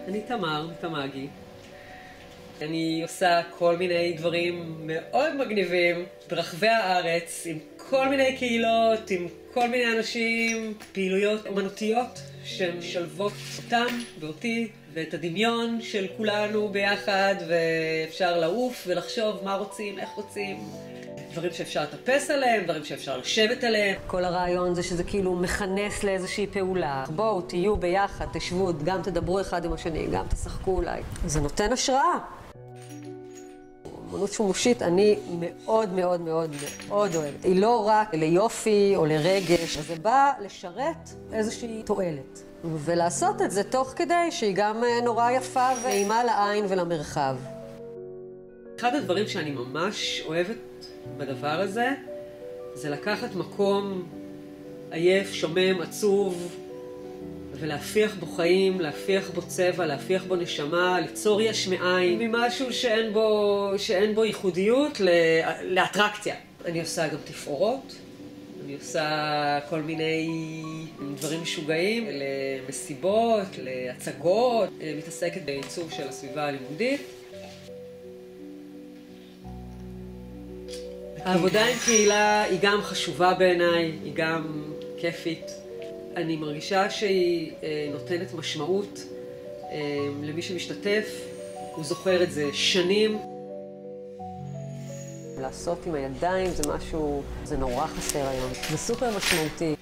אני תמר, תמגי. אני עושה כל מיני דברים מאוד מגניבים ברחבי הארץ, עם כל מיני קהילות, עם כל מיני אנשים, פעילויות אומנותיות שמשלבות אותם ואותי ואת הדמיון של כולנו ביחד, ואפשר לעוף ולחשוב מה רוצים, איך רוצים. דברים שאפשר לטפס עליהם, דברים שאפשר לשבת עליהם. כל הרעיון זה שזה כאילו מכנס לאיזושהי פעולה. בואו, תהיו ביחד, תשבו, גם תדברו אחד עם השני, גם תשחקו אולי. זה נותן השראה. אומנות שימושית אני מאוד מאוד מאוד מאוד אוהבת. היא לא רק ליופי או לרגש, זה בא לשרת איזושהי תועלת. ולעשות את זה תוך כדי שהיא גם נורא יפה ונעימה לעין ולמרחב. אחד הדברים שאני ממש אוהבת בדבר הזה, זה לקחת מקום עייף, שומם, עצוב, ולהפיח בו חיים, להפיח בו צבע, להפיח בו נשמה, ליצור יש מאין, ממשהו שאין בו ייחודיות לאטרקציה. אני עושה גם תפאורות, אני עושה כל מיני דברים משוגעים, למסיבות, להצגות, מתעסקת בעיצוב של הסביבה הלימודית. העבודה עם קהילה היא גם חשובה בעיניי, היא גם כיפית. אני מרגישה שהיא נותנת משמעות למי שמשתתף, הוא זוכר את זה שנים. לעשות עם הידיים זה משהו, זה נורא חסר היום. זה סופר משמעותי.